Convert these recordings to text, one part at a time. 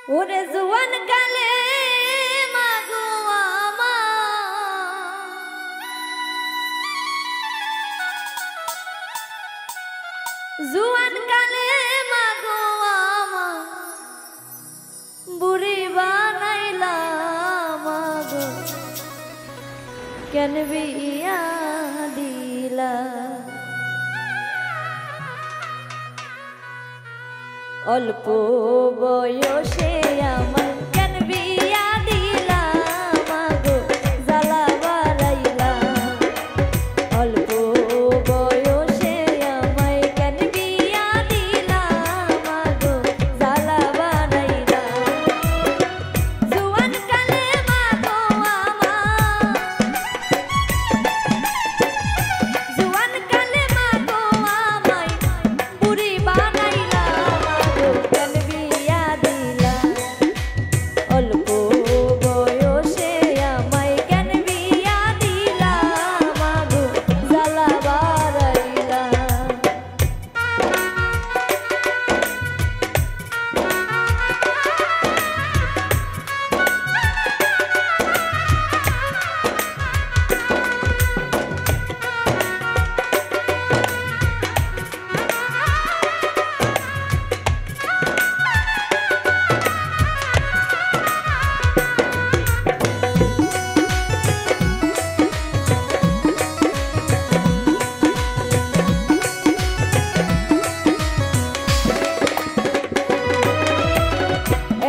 ওরে জুয়ান কালে মাগো আমার জুয়ান কালে মাগো আমার বুড়ি বানাইলা মাগো কেন বিয়া দিলা অল্প বয়সে আমার কেন বিয়া দিলা মাগো জ্বালা বাড়াইলা অল্প বয়সে আমায় কেন বিয়া দিলা মাগো জ্বালা বাড়াইলা জুয়ান কালে মাগো আমার জুয়ান কালে মাগো আমায় বুড়ি বানাইলা কেন বিয়া দিলা অল্প বয়সে আমায় কেন বিয়া দিলা মাগো জ্বালা বাড়াইলা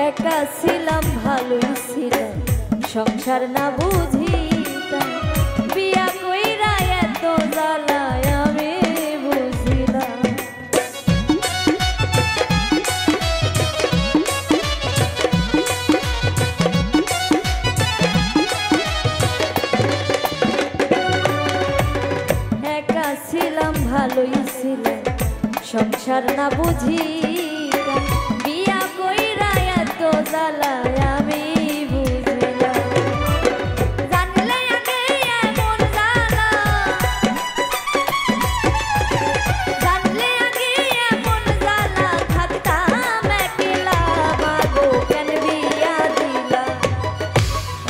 একা ছিলাম ভালোই ছিলাম সংসার না বুঝিতাম বিয়া কইরা এত জ্বালায় আমি বুঝিলাম একা ছিলাম ভালোই ছিলাম সংসার না বুঝিতাম বিয়া কইরা এত জ্বালায় আমি বুঝিলাম জানলে আগে এমন জ্বালা জানলে আগে এমন জ্বালা থাকতাম একলা মাগো কেন বিয়া দিলা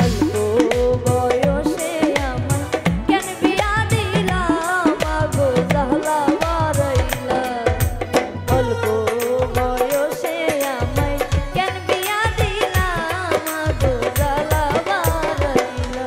অল্প বয়সে আমার কেন বিয়া দিলা মাগো জ্বালা বাড়াইলা অল্প বয়সে আমায় কেন বিয়া দিলা মাগো জ্বালা বাড়াইলা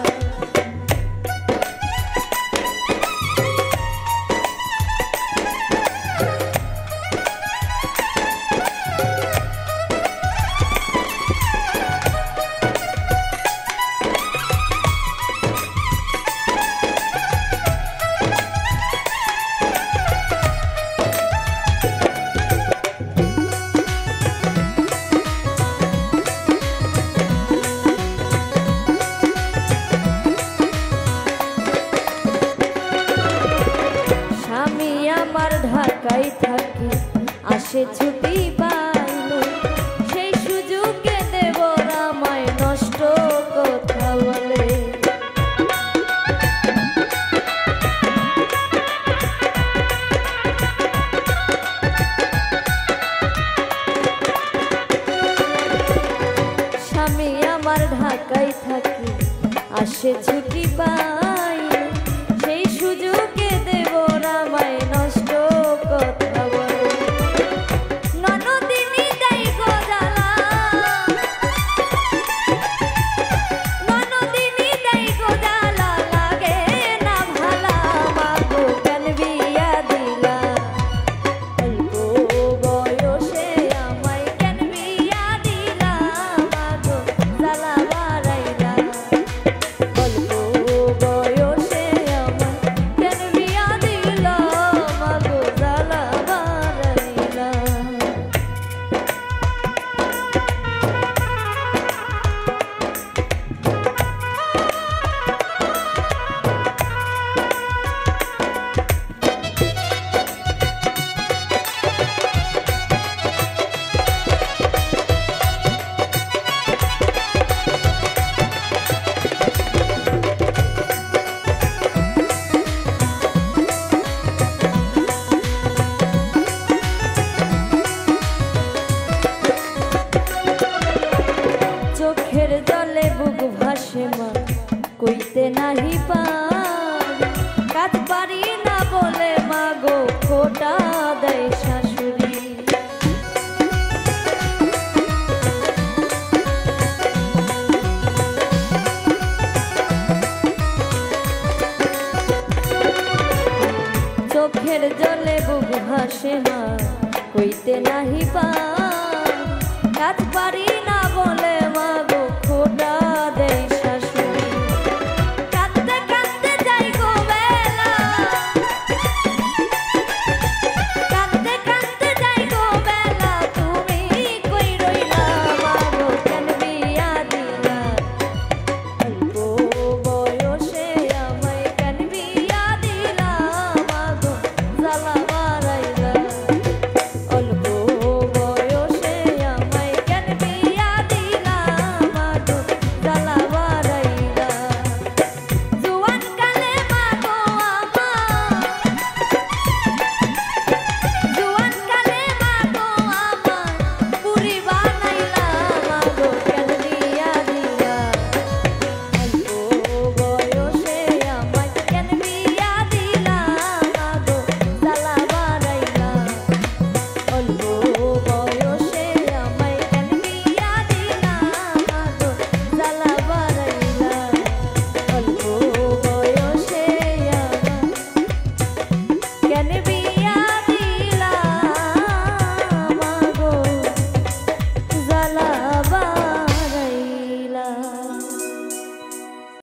স্বামী আমার ঢাকায় থাকে আসে ছুটি পাইলে সেই সুযোগে দেব রামায় নষ্ট কথা বলে স্বামী আমার ঢাকায় থাকে আসে ছুটি পাইলে সেই সুযোগে দেব রামায় নষ্ট কথা বলে ননদিনী দেয় গো জ্বালা ননদিনী দেয় গো জ্বালা লাগে না ভালা মাগো কেন বিয়া দিলা অল্প বয়সে আমায় কেন বিয়া দিলা মাগো জ্বালা বাড়াইলা অল্প কইতে নাহি পা কাজ পারি না বলে মাগো খোদা